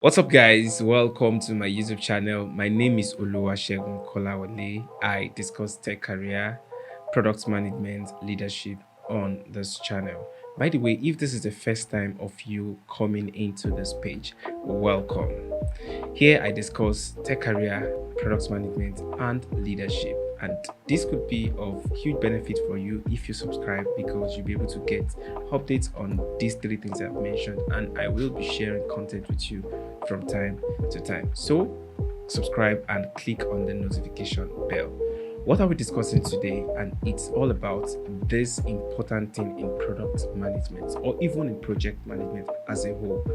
What's up, guys? Welcome to my YouTube channel. My name is Oluwasegun Kolawole. I discuss tech career, product management, leadership on this channel. By the way, if this is the first time of you coming into this page, welcome. Here I discuss tech career, product management, and leadership. And this could be of huge benefit for you if you subscribe because you'll be able to get updates on these three things I've mentioned, and I will be sharing content with you from time to time. So subscribe and click on the notification bell. What are we discussing today? And it's all about this important thing in product management or even in project management as a whole.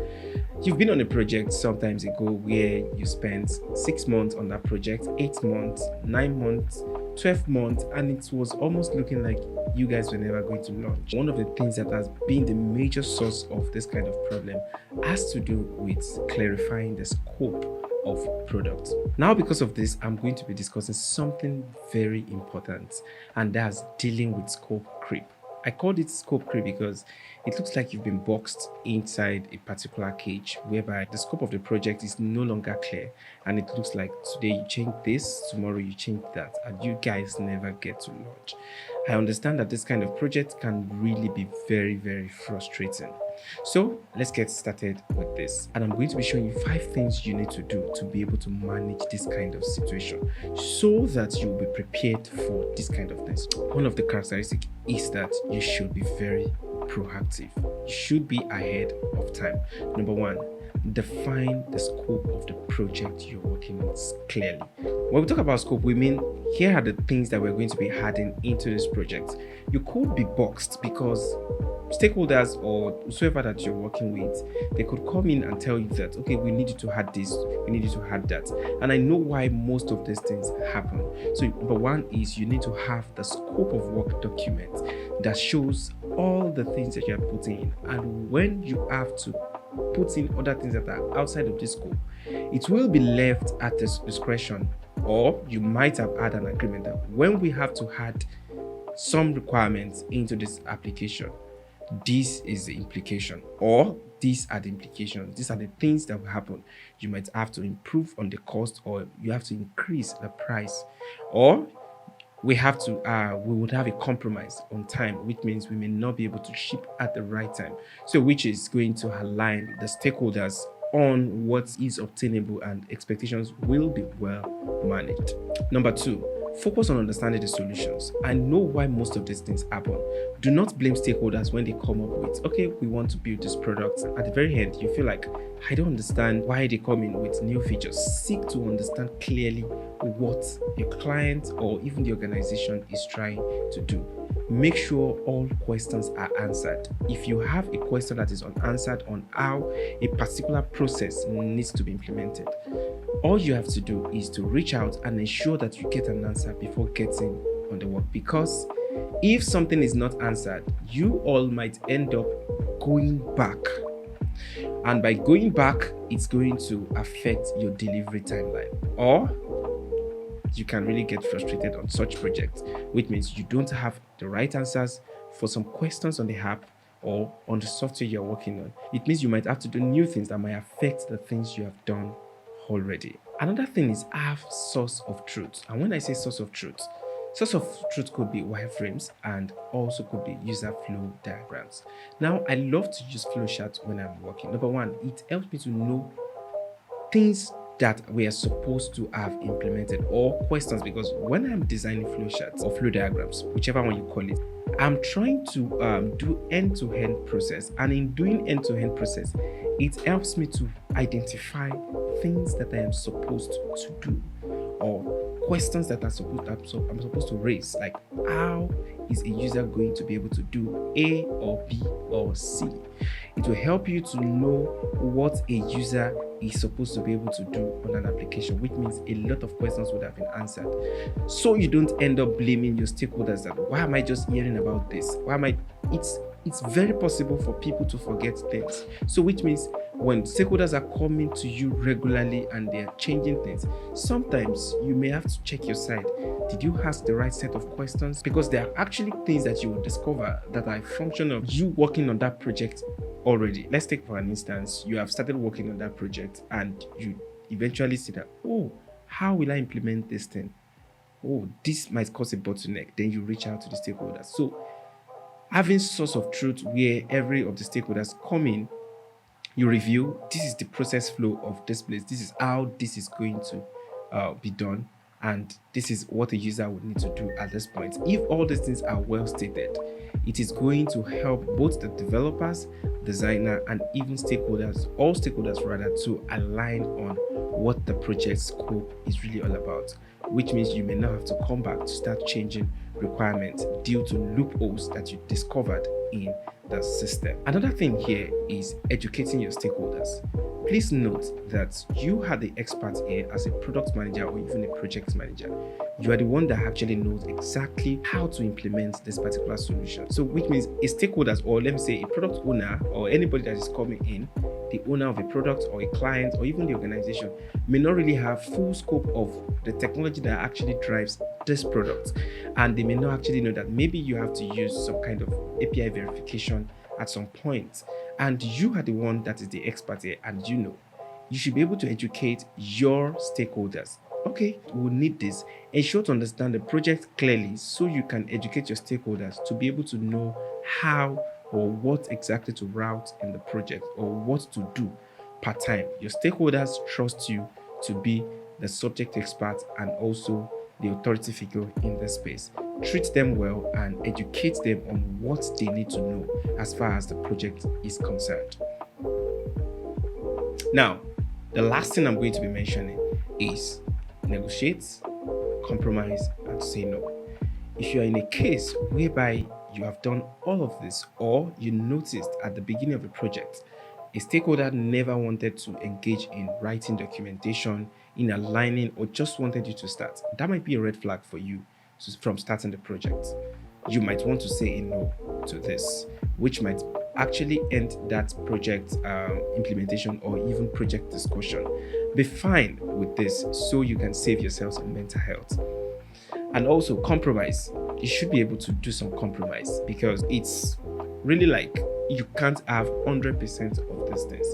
You've been on a project sometimes ago where you spent 6 months on that project, 8 months, 9 months, 12 months, and it was almost looking like you guys were never going to launch. One of the things that has been the major source of this kind of problem has to do with clarifying the scope of product. Now, because of this, I'm going to be discussing something very important, and that's dealing with scope creep. I called it scope creep because it looks like you've been boxed inside a particular cage whereby the scope of the project is no longer clear, and it looks like today you change this, tomorrow you change that, and you guys never get to launch. I understand that this kind of project can really be very, very frustrating. So let's get started with this. And I'm going to be showing you 5 things you need to do to be able to manage this kind of situation so that you'll be prepared for this kind of things. One of the characteristics is that you should be very proactive. You should be ahead of time. Number one, define the scope of the project you're working on clearly. When we talk about scope, we mean here are the things that we're going to be adding into this project. You could be boxed because stakeholders or whoever that you're working with, they could come in and tell you that, okay, we need you to add this, we need you to add that. And I know why most of these things happen. So number one is you need to have the scope of work document that shows all the things that you're putting in. And when you have to put in other things that are outside of this scope, it will be left at the discretion, or you might have had an agreement that when we have to add some requirements into this application, this is the implication, or these are the implications. These are the things that will happen. You might have to improve on the cost, or you have to increase the price, or we would have a compromise on time, which means we may not be able to ship at the right time. So which is going to align the stakeholders on what is obtainable, and expectations will be well managed. Number two, focus on understanding the solutions. I know why most of these things happen. Do not blame stakeholders when they come up with, okay, we want to build this product. At the very end, you feel like, I don't understand why they come in with new features. Seek to understand clearly what your client or even the organization is trying to do. Make sure all questions are answered. If you have a question that is unanswered on how a particular process needs to be implemented, all you have to do is to reach out and ensure that you get an answer before getting on the work. Because if something is not answered, you all might end up going back. And by going back, it's going to affect your delivery timeline. Or you can really get frustrated on such projects, which means you don't have the right answers for some questions on the app or on the software you're working on. It means you might have to do new things that might affect the things you have done already. Another thing is have source of truth. And when I say source of truth could be wireframes and also could be user flow diagrams. Now, I love to use flowcharts when I'm working. Number one, it helps me to know things that we are supposed to have implemented or questions, because when I'm designing flowcharts or flow diagrams, whichever one you call it, I'm trying to do end-to-end process, and in doing end-to-end process, it helps me to identify things that I am supposed to do or questions that I'm supposed to raise, like how is a user going to be able to do A or B or C. It will help you to know what a user is supposed to be able to do on an application, which means a lot of questions would have been answered. So you don't end up blaming your stakeholders that, why am I just hearing about this? It's very possible for people to forget things. So which means when stakeholders are coming to you regularly and they're changing things, sometimes you may have to check your side. Did you ask the right set of questions? Because there are actually things that you will discover that are a function of you working on that project already. Let's take for an instance, you have started working on that project and you eventually see that, oh, how will I implement this thing? Oh, this might cause a bottleneck. Then you reach out to the stakeholders. So having source of truth where every of the stakeholders come in, you review, this is the process flow of this place, this is how this is going to be done, and this is what a user would need to do at this point. If all these things are well stated, it is going to help both the developers, designer, and even stakeholders, all stakeholders rather, to align on what the project scope is really all about, which means you may not have to come back to start changing requirements due to loopholes that you discovered in the system. Another thing here is educating your stakeholders. Please note that you are the expert here as a product manager or even a project manager. You are the one that actually knows exactly how to implement this particular solution. So which means a stakeholders, or let me say a product owner, or anybody that is coming in, the owner of a product or a client or even the organization, may not really have full scope of the technology that actually drives this product, and they may not actually know that maybe you have to use some kind of API verification at some point, and you are the one that is the expert here, and you should be able to educate your stakeholders. Okay, we'll need this. Ensure to understand the project clearly so you can educate your stakeholders to be able to know how or what exactly to route in the project or what to do part time. Your stakeholders trust you to be the subject expert and also the authority figure in the space. Treat them well and educate them on what they need to know as far as the project is concerned. Now, the last thing I'm going to be mentioning is negotiate, compromise, and say no. If you are in a case whereby you have done all of this, or you noticed at the beginning of the project a stakeholder never wanted to engage in writing documentation, in aligning, or just wanted you to start, that might be a red flag for you from starting the project. You might want to say a no to this, which might actually end that project implementation or even project discussion. Be fine with this so you can save yourself some mental health. And also compromise. You should be able to do some compromise, because it's really like you can't have 100% of these things.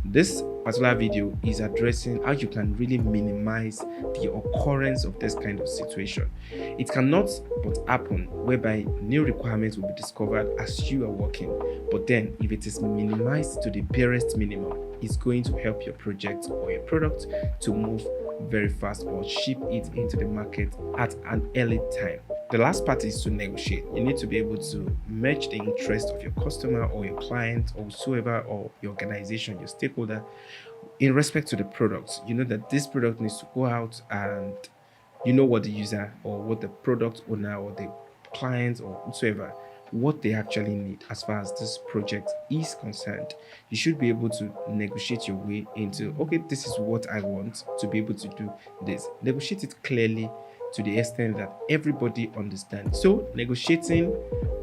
This particular video is addressing how you can really minimize the occurrence of this kind of situation. It cannot but happen whereby new requirements will be discovered as you are working, but then if it is minimized to the barest minimum, it's going to help your project or your product to move very fast or ship it into the market at an early time. The last part is to negotiate. You need to be able to match the interest of your customer or your client or whosoever, or your organization, your stakeholder, in respect to the product. You know that this product needs to go out, and you know what the user or what the product owner or the client or whosoever, what they actually need as far as this project is concerned. You should be able to negotiate your way into, okay, this is what I want to be able to do this. Negotiate it clearly to the extent that everybody understands. So negotiating,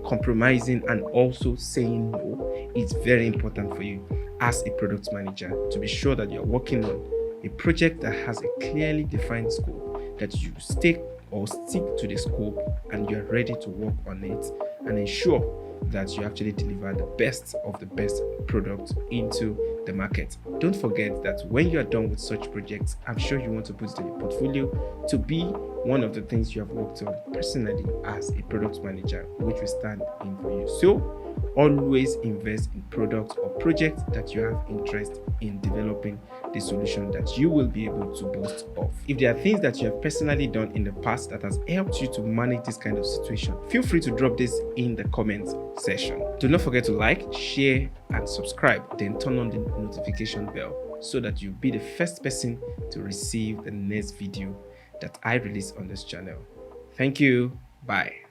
compromising, and also saying no is very important for you as a product manager, to be sure that you're working on a project that has a clearly defined scope, that you stick to the scope and you're ready to work on it, and ensure that you actually deliver the best of the best product into the market. Don't forget that when you are done with such projects, I'm sure you want to put it in your portfolio to be one of the things you have worked on personally as a product manager, which will stand in for you. So always invest in products or projects that you have interest in developing the solution that you will be able to boast of. If there are things that you have personally done in the past that has helped you to manage this kind of situation, feel free to drop this in the comments section. Do not forget to like, share, and subscribe, then turn on the notification bell so that you'll be the first person to receive the next video that I release on this channel. Thank you. Bye.